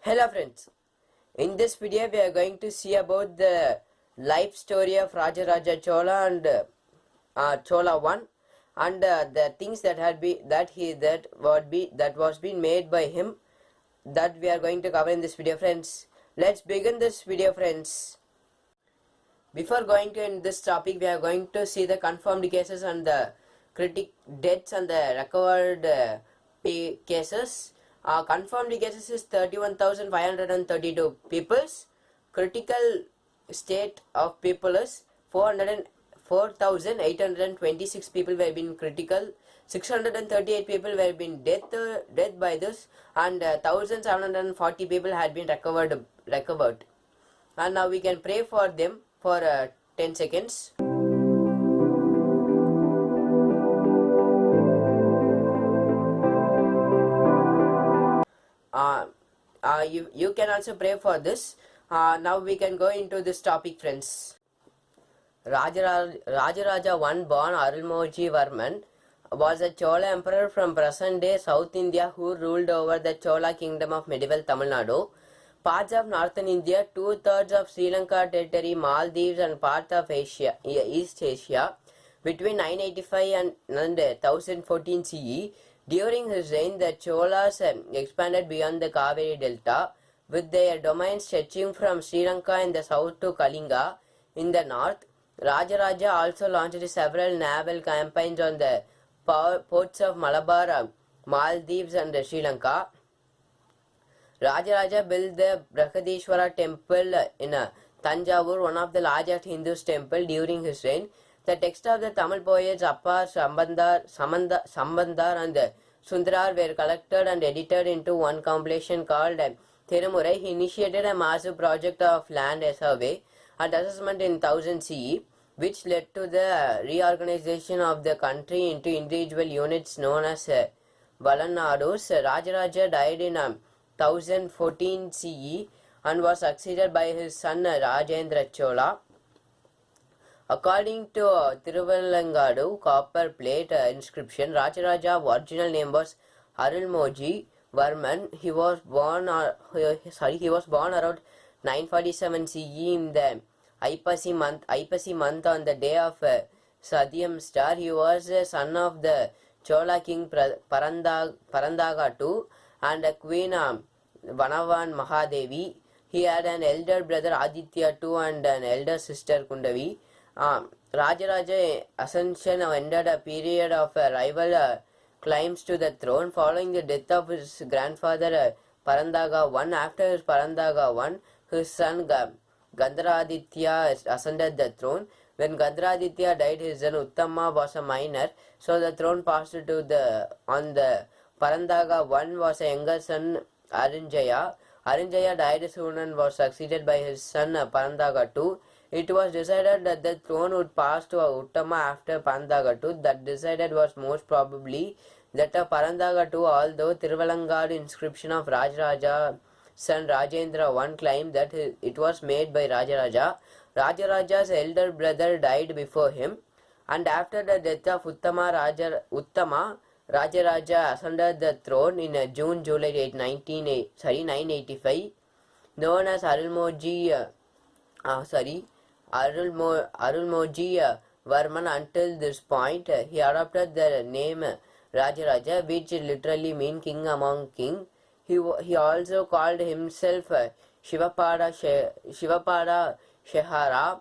Hello friends, in this video we are going to see about the life story of Rajaraja Chola and Chola 1 and the things that was being made by him that we are going to cover in this video friends. Let's begin this video friends. Before going to in this topic, we are going to see the confirmed cases and the critic deaths and the recovered cases. Confirmed cases is 31,532 peoples. Critical state of people is 4,826 people were been critical. 638 people were been death by this, and 1,740 people had been recovered. And now we can pray for them for 10 seconds. You can also pray for this. Now we can go into this topic friends. Rajaraja 1 born Arulmoji Varman was a Chola emperor from present day South India who ruled over the Chola kingdom of medieval Tamil Nadu, parts of northern India, 2/3 of Sri Lanka territory, Maldives and part of East Asia between 985 and 1014 CE. During his reign, the Cholas expanded beyond the Kaveri Delta, with their domains stretching from Sri Lanka in the south to Kalinga in the north. Rajaraja also launched several naval campaigns on the ports of Malabar, Maldives and Sri Lanka. Rajaraja built the Brihadishwara temple in Tanjavur, one of the largest Hindu temples during his reign. The text of the Tamil poets Appar, Sambandar and Sundarar were collected and edited into one compilation called Thirumurai. He initiated a massive project of land survey and assessment in 1000 CE, which led to the reorganization of the country into individual units known as Valanadus. Rajaraja died in 1014 CE and was succeeded by his son Rajendra Chola. According to Tiruvalangadu copper plate inscription, Rajaraja's original name was Arulmoji Varman. He was born around 947 CE in the Aipasi month on the day of Sadyam star. He was the son of the Chola king Parandaga II and Queen Vanavan Mahadevi. He had an elder brother Aditya II and an elder sister Kundavi. Rajaraja's ascension ended a period of rival claims to the throne following the death of his grandfather Parandaga I. After his Parandaga I, his son Gandharaditya ascended the throne. When Gandharaditya died, his son Uttama was a minor, so the throne passed to the Parandaga I was a younger son Arinjaya. Arinjaya died soon and was succeeded by his son Parandaga II. It was decided that the throne would pass to Uttama after Parandaga II. That decided was most probably that of Parandaga II, although Tiruvalangadu inscription of Rajaraja's son Rajendra I claimed that it was made by Rajaraja. Rajaraja's elder brother died before him, and after the death of Uttama, Rajaraja ascended the throne in June-July 985, known as Arulmoji Varman. Until this point, he adopted the name Rajaraja, which literally means king among kings. He also called himself Shivapada Shehara,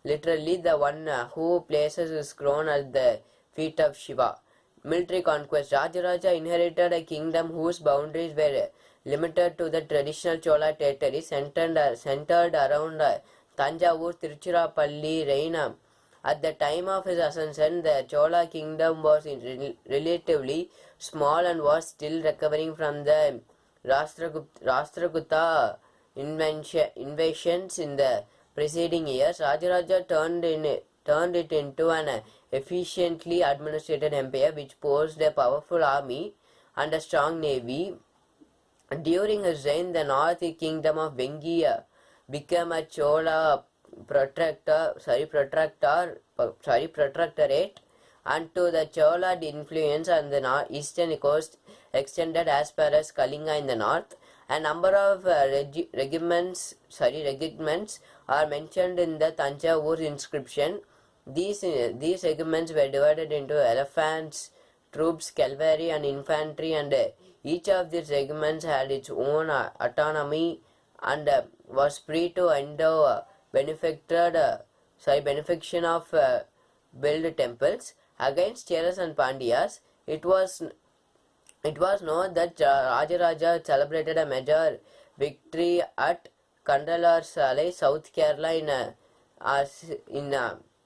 literally the one who places his crown at the feet of Shiva. Military conquest. Rajaraja inherited a kingdom whose boundaries were limited to the traditional Chola territory centered around Tanjavur, Tiruchirappalli, Reina. At the time of his ascension, the Chola kingdom was relatively small and was still recovering from the Rashtrakuta invasions in the preceding years. Rajaraja turned it into an efficiently administered empire which posed a powerful army and a strong navy. During his reign, the North Kingdom of Vengi became a Chola protectorate, and to the Chola influence on the eastern coast extended as far as Kalinga in the north. A number of regiments are mentioned in the Tanjavur inscription. These regiments were divided into elephants, troops, cavalry, and infantry, and each of these regiments had its own autonomy and was free to endow benefaction of build temples against Cheras and Pandyas. It was known that Rajaraja celebrated a major victory at Kandalar Salai, South Kerala in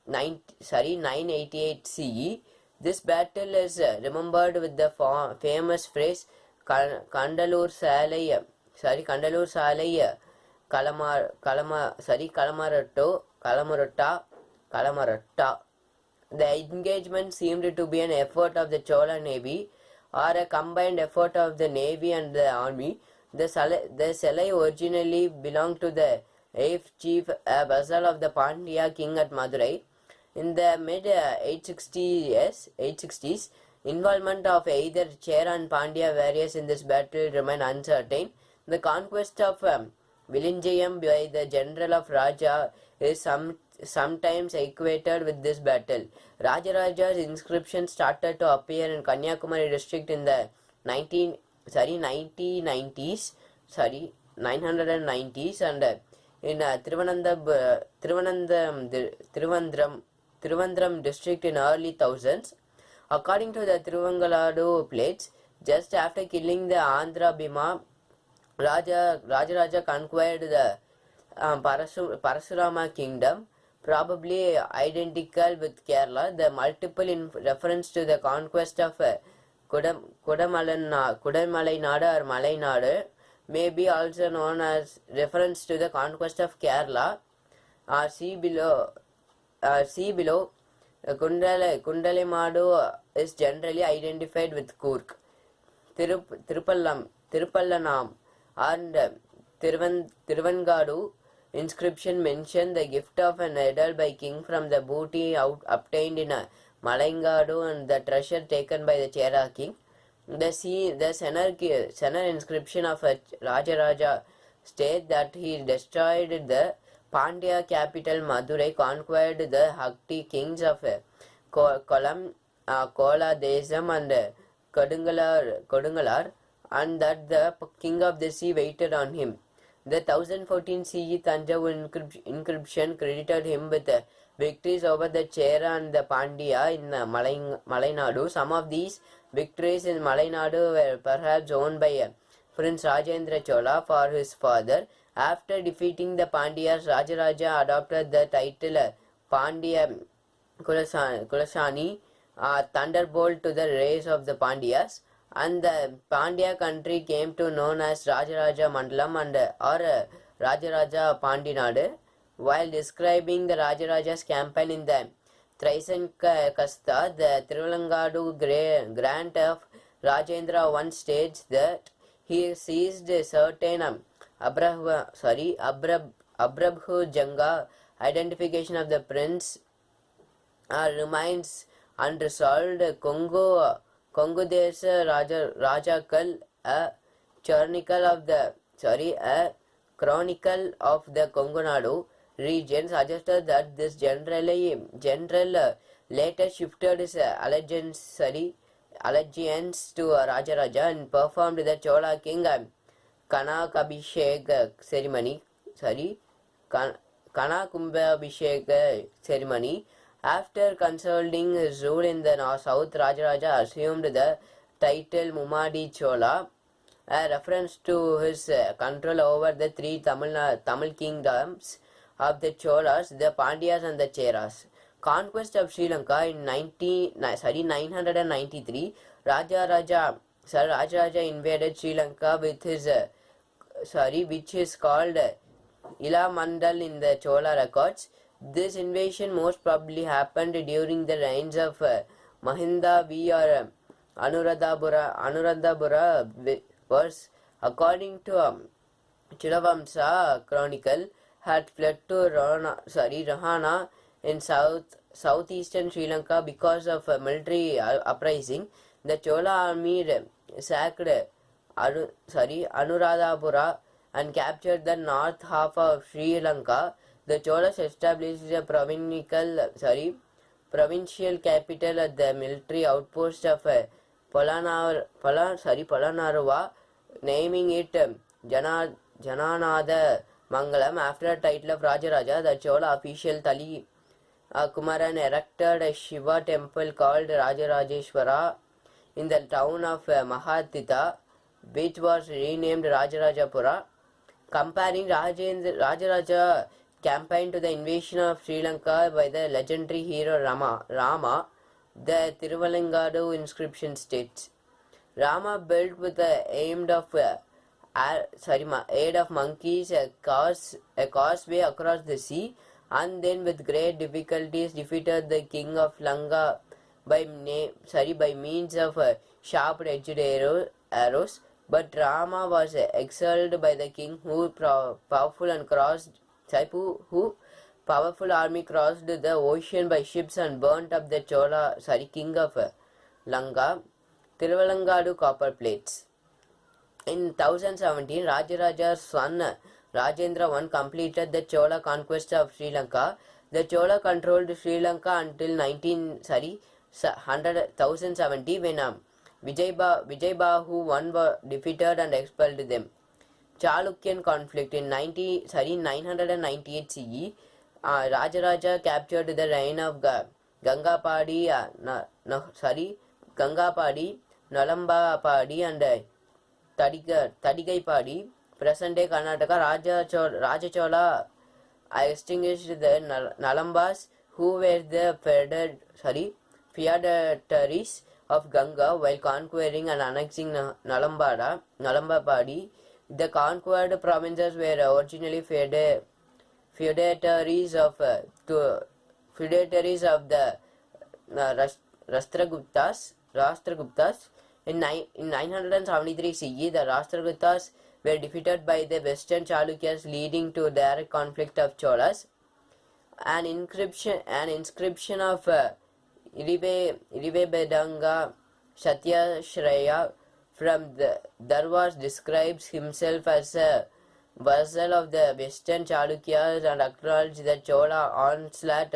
988 CE. This battle is remembered with the famous phrase Kandalur Salai, Kalamaratta. The engagement seemed to be an effort of the Chola Navy or a combined effort of the Navy and the Army. The Salai originally belonged to the 8th chief, a vassal of the Pandya king at Madurai. In the mid-860s, involvement of either Chera and Pandya warriors in this battle remained uncertain. The conquest of Vilinjayam by the general of Raja is sometimes equated with this battle. Rajaraja's inscription started to appear in Kanyakumari district in the 990s and in Trivandrum district in early thousands. According to the Thiruvangaladu plates, just after killing the Andhra Bhima, Rajaraja conquered the Parasurama kingdom, probably identical with Kerala. The multiple in reference to the conquest of Kudamalai Nadu or Malai Nadu may be also known as reference to the conquest of Kerala. See below. Kundalemadu is generally identified with Kurk. Tirupallanam and Tiruvangadu inscription mention the gift of an idol by king from the booty obtained in Malangadu and the treasure taken by the Chera king. The Senar inscription of Rajaraja state that he destroyed the Pandya capital Madurai, conquered the Hakti kings of Kola Desam and Kodungalar, and that the king of the sea waited on him. The 1014 CE Tanjavur inscription credited him with victories over the Chera and the Pandya in Malainadu. Some of these victories in Malainadu were perhaps owned by Prince Rajendra Chola for his father. After defeating the Pandyas, Rajaraja adopted the title Pandya Kulasani, thunderbolt to the race of the Pandyas, and the Pandya country came to known as Rajaraja Mandalam or Rajaraja Pandinadu. While describing the Rajaraja's campaign in the Thrisan Kasta, the Tirulangadu grant of Rajendra once states that he seized certain Abrabhu Janga. Identification of the prince remains unresolved. Kongudesa Rajakal, a chronicle of the Kongunadu region, suggested that this general later shifted his allegiance to Rajaraja and performed the Chola king Kanakumbabhishek ceremony. After consulting his rule in the south, Rajaraja assumed the title Mumadi Chola, a reference to his control over the three Tamil kingdoms of the Cholas, the Pandyas and the Cheras. Conquest of Sri Lanka in 993, Rajaraja invaded Sri Lanka with his which is called Ila Mandal in the Chola records. This invasion most probably happened during the reigns of Mahinda V or Anuradhabura was, according to Chilavamsa Chronicle, had fled to Rahana in southeastern Sri Lanka because of a military uprising. The Chola army sacked Anuradhapura and captured the north half of Sri Lanka. The Cholas established a provincial capital at the military outpost of Polanaruva, naming it Jananada Mangalam after a title of Rajaraja. The Chola official Tali Kumaran erected a Shiva temple called Rajarajeshwara in the town of Mahatita, which was renamed Rajarajapura. Comparing Rajaraja campaign to the invasion of Sri Lanka by the legendary hero Rama, the Tiruvalangadu inscription states, Rama built with the aid of monkeys a causeway across the sea, and then with great difficulties defeated the king of Lanka by means of sharp-edged arrows. But Rama was exiled by the king who powerful army crossed the ocean by ships and burnt up the king of Lanka, Tiruvalangadu copper plates. In 1017, Rajaraja's son Rajendra I completed the Chola conquest of Sri Lanka. The Chola controlled Sri Lanka until 1070 when Vijaybahu I defeated and expelled them. Chalukyan conflict in 998 CE. Rajaraja captured the reign of Gangapadi, Nalambapadi and Tadigaipadi, present-day Karnataka. Rajachola extinguished the Nalambas, who were the feudatories of Ganga, while conquering and annexing Nalambapadi. The conquered provinces were originally feudatories of the Rashtraguptas. In 973 CE, the Rashtraguptas were defeated by the Western Chalukyas, leading to direct conflict of Cholas. An inscription of Iribedanga Satyashraya from the Darwas describes himself as a vassal of the Western Chalukyas and acknowledged the Chola onslaught.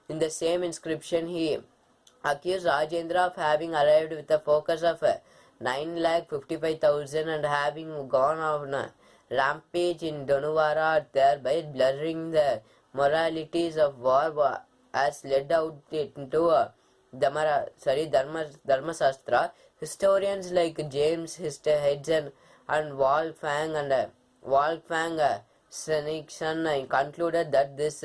In the same inscription, he accused Rajendra of having arrived with a focus of 9,55,000 and having gone on a rampage in Donuvara, thereby blurring the moralities of war as led out into Dharmasastra. Historians like James Hedson and Wolfgang Sennigson concluded that this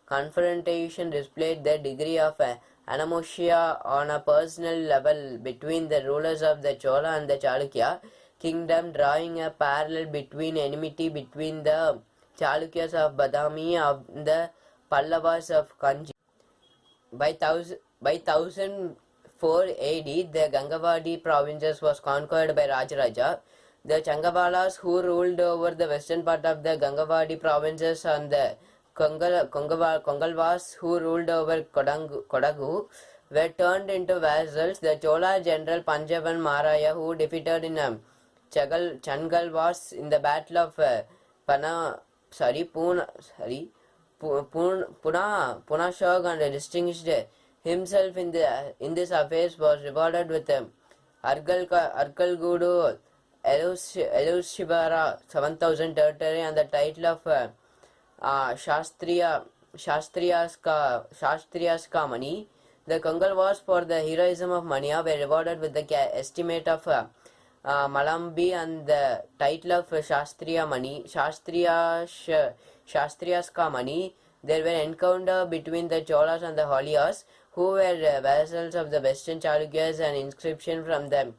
confrontation displayed the degree of animosity on a personal level between the rulers of the Chola and the Chalukya kingdom, drawing a parallel between enmity between the Chalukyas of Badami and the Pallavas of Kanchi. By 1004 AD, the Gangavadi provinces was conquered by Rajaraja. The Changavalas, who ruled over the western part of the Gangavadi provinces, and the Kongalvas, who ruled over Kodagu, were turned into vassals. The Chola general Panjavan Maraya, who defeated in Changalvas in the battle of Punashog and distinguished himself in this affairs, was rewarded with Arkalgudu Elushibara 7,000 territory and the title of Shastriyaska Mani. The Kongalvas, for the heroism of Mania, were rewarded with the estimate of Malambi and the title of Shastriyaska Mani. There were encounter between the Cholas and the Holias, who were vassals of the Western Chalukyas. An inscription from the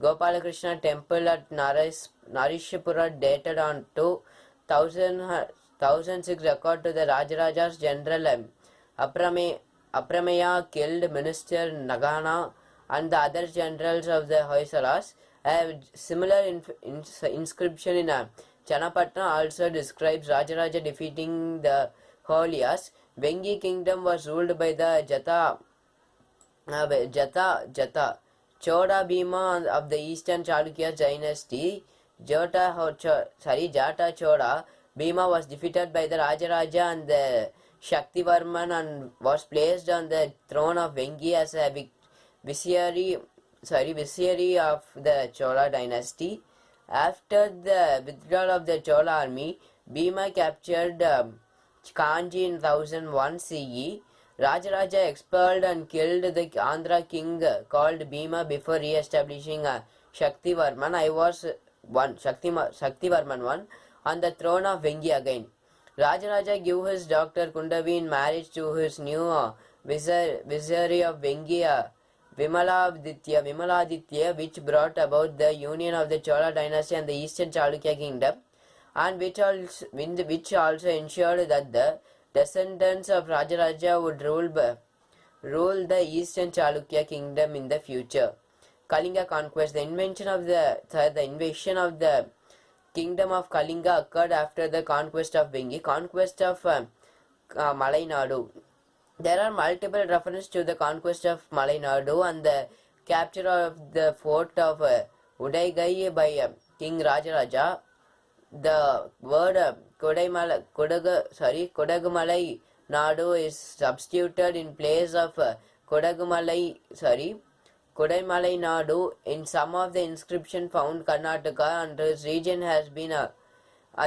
Gopalakrishna temple at Narishapura dated on 2006 record to the Rajaraja's general Aprameya killed Minister Nagana and the other generals of the Hoysalas. A similar inscription in Chanapatna also describes Rajaraja defeating the Holias. Vengi kingdom was ruled by the Jata Chola Bhima of the Eastern Chalukya dynasty, Jata Chola Bhima was defeated by the Rajaraja and the Shaktivarman and was placed on the throne of Vengi as a viceroy of the Chola dynasty. After the withdrawal of the Chola army, Bhima captured Kanji in 1001 CE. Rajaraja expelled and killed the Andhra king called Bhima before re-establishing Shaktivarman on the throne of Vengi again. Rajaraja gave his daughter Kundavi in marriage to his new viceroy of Vengi, Vimaladitya, which brought about the union of the Chola dynasty and the Eastern Chalukya kingdom, and which also ensured that the descendants of Rajaraja would rule the Eastern Chalukya kingdom in the future. Kalinga conquest. The invasion of the kingdom of Kalinga occurred after the conquest of Vengi. Conquest of Malainadu. There are multiple references to the conquest of Malainadu and the capture of the fort of Udaigai by King Rajaraja. The word Kodagumalai Nadu is substituted in place of Kodaimalai Nadu in some of the inscription found Karnataka, and this region has been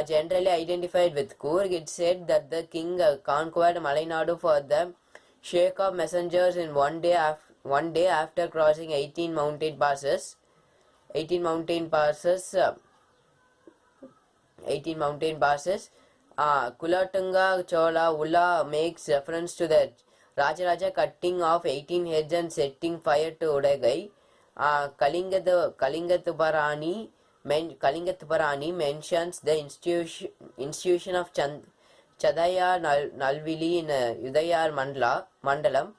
generally identified with Coorg. It said that the king conquered Malainadu for the sake of messengers in one day after crossing 18 mountain passes. Kulatunga Chola Ulla makes reference to the Rajaraja cutting off 18 heads and setting fire to Udaigai. Kalingathuparani mentions the institution of Chadaya Nalvili in Udayar Mandalam,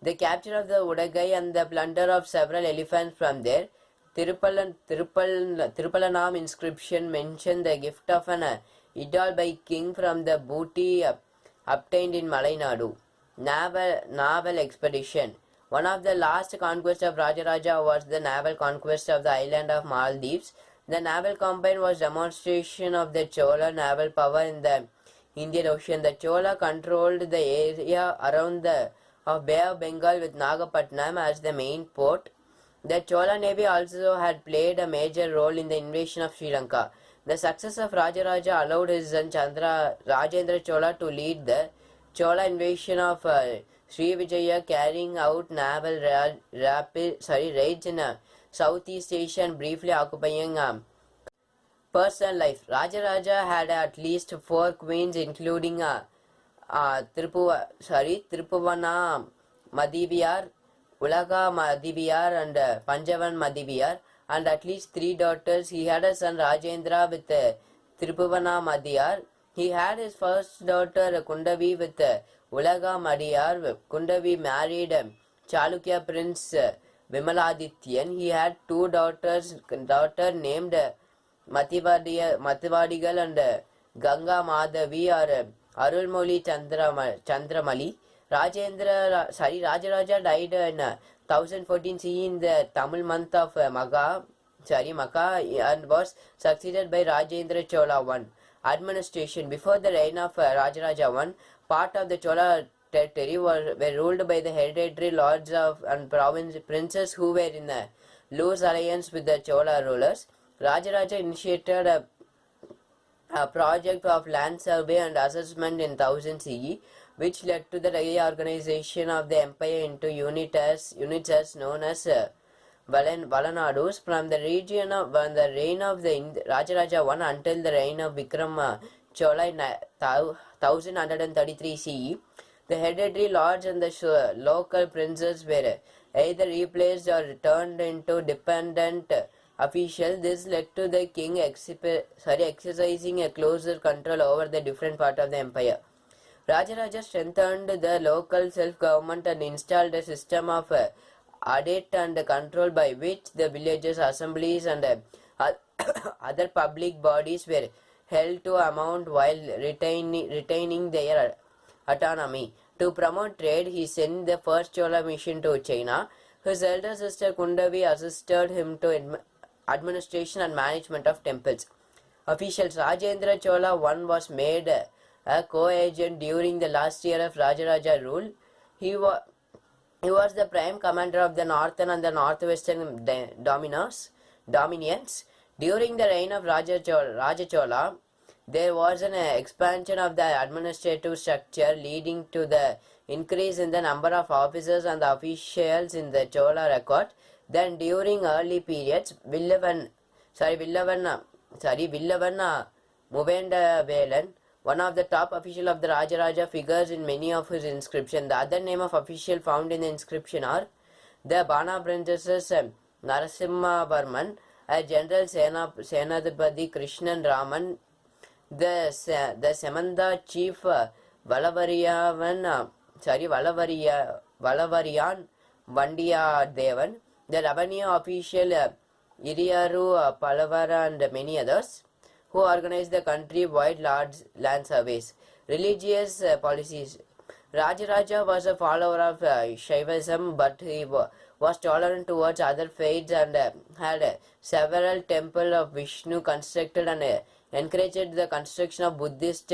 the capture of the Udaigai and the plunder of several elephants from there. Tirupalanam inscription mentioned the gift of an idol by king from the booty obtained in Malainadu. Naval expedition. One of the last conquests of Rajaraja was the naval conquest of the island of Maldives. The naval campaign was demonstration of the Chola naval power in the Indian Ocean. The Chola controlled the area around the Bay of Bengal with Nagapattinam as the main port. The Chola Navy also had played a major role in the invasion of Sri Lanka. The success of Rajaraja allowed his son Rajendra Chola to lead the Chola invasion of Sri Vijaya, carrying out naval raids in Southeast Asia and briefly occupying personal life. Rajaraja had at least 4 queens, including Tirupuvana Madiviyar, Ulaga Madiviyar and Panjavan Madiviyar, and at least 3 daughters. He had a son Rajendra with Tirupuvana Madiyar. He had his first daughter Kundavi with Ulaga Madiyar. Kundavi married Chalukya prince Vimaladityan. He had 2 daughter named Mativadigal and Ganga Madhavi or Arulmoli Chandramali. Rajaraja died in 1014 CE in the Tamil month of Maga and was succeeded by Rajendra Chola I. Administration. Before the reign of Rajaraja I, part of the Chola territory were ruled by the hereditary lords and princes who were in a loose alliance with the Chola rulers. Rajaraja initiated a project of land survey and assessment in 1000 CE, which led to the reorganization of the empire into units as known as Valanadus. From the reign of the Rajaraja I until the reign of Vikram Chola in 1133 CE, the hereditary lords and the local princes were either replaced or turned into dependent officials. This led to the king exercising a closer control over the different part of the empire. Rajaraja strengthened the local self-government and installed a system of audit and control by which the villages, assemblies and other public bodies were held to account while retaining their autonomy. To promote trade, he sent the first Chola mission to China. His elder sister Kundavi assisted him to administration and management of temples. Officials Rajendra Chola I was made a co-agent during the last year of Rajaraja rule. He was the prime commander of the northern and the northwestern dominions. During the reign of Raja Chola, there was an expansion of the administrative structure leading to the increase in the number of officers and officials in the Chola record. Then during early periods, Villavan Muvendavelan, one of the top officials of the Rajaraja, figures in many of his inscriptions. The other name of official found in the inscription are the Bana princesses Narasimha Varman, a General Senadipati Krishnan Raman, the Samantha chief Valavariyan Vandiya Devan, the revenue official Iriyaru Palavara, and many others, who organized the country-wide land surveys. Religious policies. Rajaraja was a follower of Shaivism, but he was tolerant towards other faiths and had several temples of Vishnu constructed and encouraged the construction of Buddhist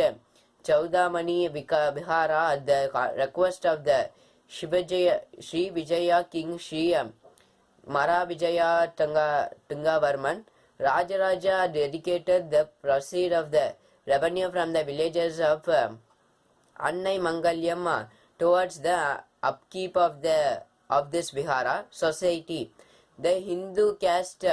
Chaudamani Vihara at the request of the Sri Vijaya King Sri Mara Vijaya Tungavarman. Rajaraja dedicated the proceeds of the revenue from the villages of Annai Mangalyam towards the upkeep of this Vihara society. The Hindu caste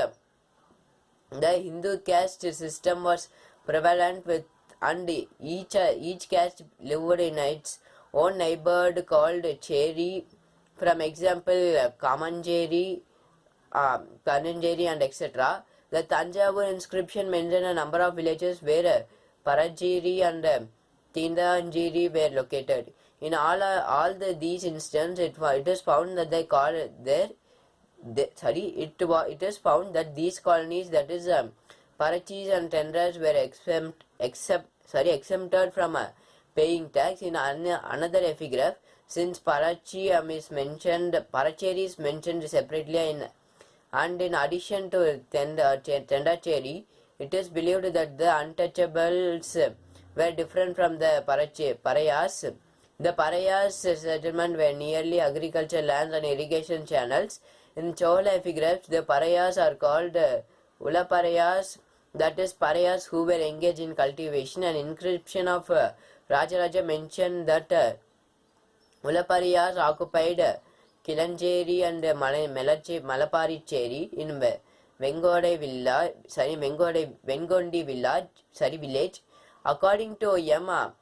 system was prevalent with, and each caste lived in its own neighborhood called Cheri. From example, Kamanjeri and etc. The Tanjavur inscription mentioned a number of villages where Parajiri and Tindanjiri were located. In these instances, it is found that it is found that these colonies, that is Parachis and Tendras, were exempted from paying tax. In another epigraph, since Paracheri is mentioned separately and in addition to Tendacheri, it is believed that the untouchables were different from the Parayas. The Parayas settlement were nearly agricultural lands and irrigation channels. In Chola epigraphs, the Parayas are called Ulaparayas, that is Parayas who were engaged in cultivation. An inscription of Rajaraja mentioned that Ulaparayas occupied Kilanjeri and Malaparicheri in Vengondi village. According to Yama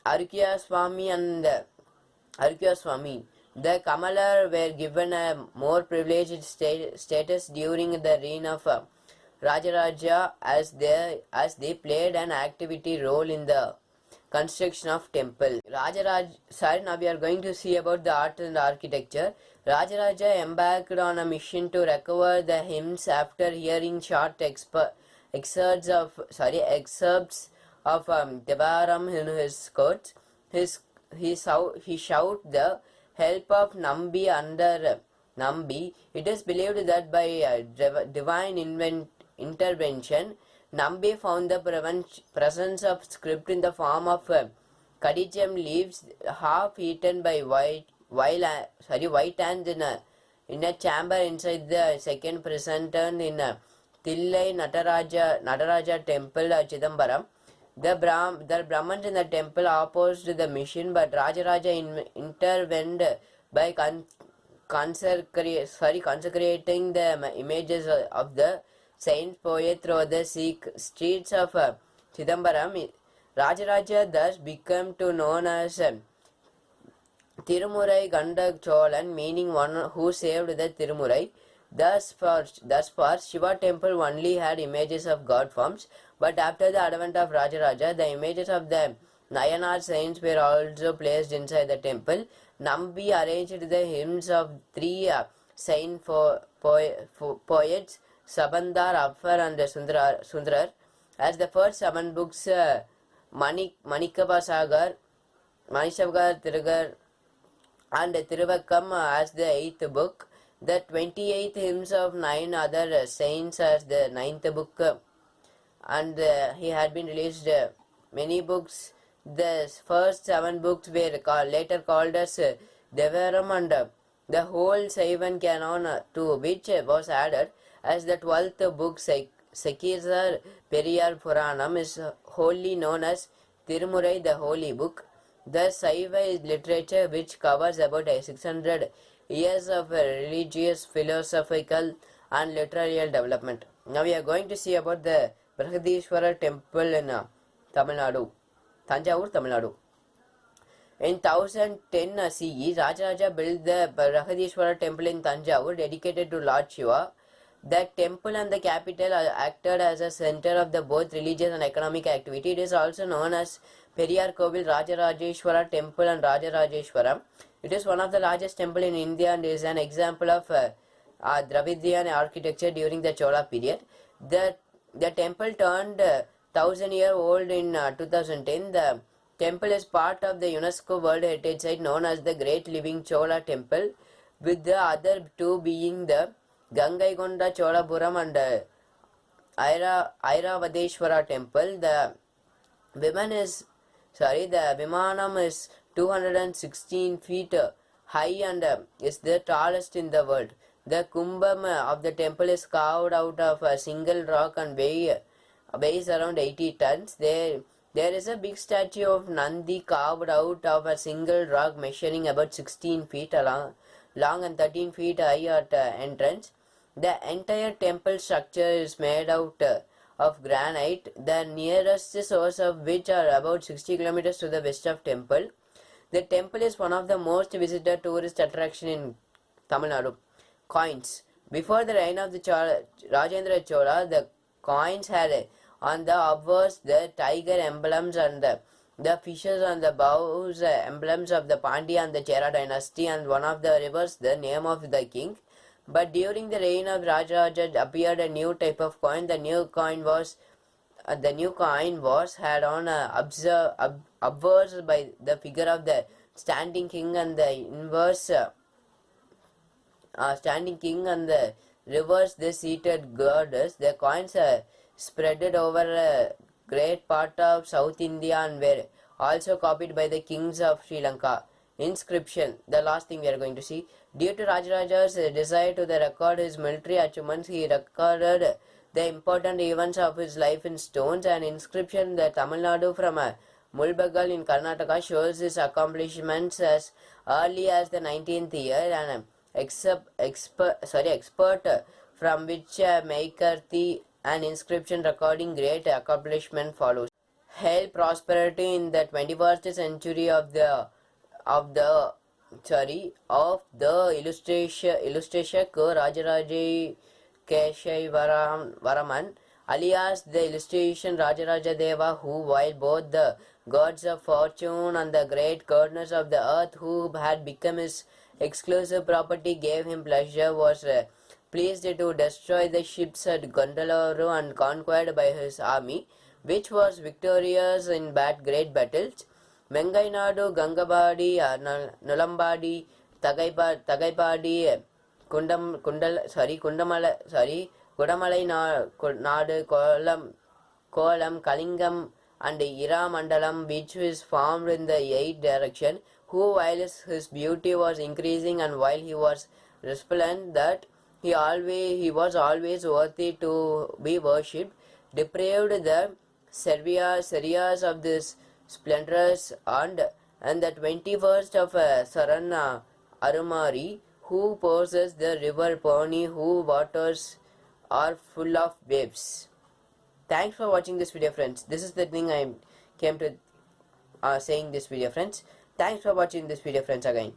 Arukyaswamy, the Kamalar were given a more privileged status during the reign of Rajaraja, as they played an activity role in the construction of temple. Now we are going to see about the art and architecture. Rajaraja embarked on a mission to recover the hymns after hearing short excerpts of Devaram in his court. He sought the help of Nambi under Nambi. It is believed that by divine intervention, Nambi found the presence of script in the form of kadijam leaves, half eaten by white ants in a chamber inside the second presented in Tillai Nataraja temple Chidambaram. The Brahmins in the temple opposed the mission, but Rajaraja intervened by consecrating the images of the saint poet through the streets of Chidambaram. Rajaraja thus became known as Tirumurai Gandak Cholan, meaning one who saved the Tirumurai. Thus far, Shiva temple only had images of god forms, but after the advent of Rajaraja, the images of the Nayanar saints were also placed inside the temple. Nambi arranged the hymns of three saint poets, Sabandar, Apfar and Sundrar, as the first 7 books, Manikaba Sagar, Tirugar, and Thiruvakkam as the 8th book, the 28th hymns of 9 other saints as the 9th book, and he had been released many books. The first 7 books were later called as Devaram, and the whole Saivan canon to which was added as the 12th book Sekizar Periyar Puranam is wholly known as Tirumurai, the holy book. The Saiva is literature which covers about 600 years of religious, philosophical and literary development. Now we are going to see about the Brihadishwara temple in Tamil Nadu, Tanjavur, Tamil Nadu. In 1010 CE, Rajaraja built the Brihadishwara temple in Tanjavur dedicated to Lord Shiva. The temple and the capital acted as a center of the both religious and economic activity. It is also known as Periyar Kovil, Rajarajeshwara temple and Rajarajeshwaram. It is one of the largest temple in India and is an example of Dravidian architecture during the Chola period. The temple turned 1000-year-old in 2010. The temple is part of the UNESCO World Heritage Site known as the Great Living Chola Temple, with the other two being the Gangaikonda Cholapuram and Airavadeshwara temple. The Vimanam is 216 feet high and is the tallest in the world. The kumbam of the temple is carved out of a single rock and weighs around 80 tons. There is a big statue of Nandi carved out of a single rock measuring about 16 feet long and 13 feet high at entrance. The entire temple structure is made out of granite, the nearest source of which are about 60 kilometers to the west of temple. The temple is one of the most visited tourist attraction in Tamil Nadu. Coins. Before the reign of the Rajendra Chola, the coins had on the obverse the tiger emblems and the fishes on the bows emblems of the Pandya and the Chera dynasty, and one of the rivers the name of the king. But during the reign of Rajaraja appeared a new type of coin. The new coin was had on obverse by the figure of the standing king and the inverse standing king and the reverse the seated goddess. The coins spreaded over a great part of South India and were also copied by the kings of Sri Lanka. Inscription. The last thing we are going to see. Due to Rajaraja's desire to record his military achievements, he recorded the important events of his life in stones. An inscription that Tamil Nadu from Mulbagal in Karnataka shows his accomplishments as early as the 19th year. An expert from which Maikarthi an inscription recording great accomplishment follows. Hail prosperity in the 21st century of the illustration Rajaraja Varaman, alias the illustration Rajaraja Deva, who, while both the gods of fortune and the great goddess of the earth who had become his exclusive property gave him pleasure, was pleased to destroy the ships at Gondolaru and conquered by his army, which was victorious in great battles. Mengainadu, Gangabadi, Nulambadi, Tagaipadi, Kudamalai Nadu, Kolam, Kalingam, and Iramandalam, which was formed in the 8th direction, who, while his beauty was increasing and while he was resplendent, that he was always worthy to be worshipped, deprived the Serias of this splendorous and the 21st of Sarana Arumari, who possessed the river Pony, whose waters are full of waves. Thanks for watching this video, friends. This is the thing I came to saying this video, friends. Thanks for watching this video, friends, again.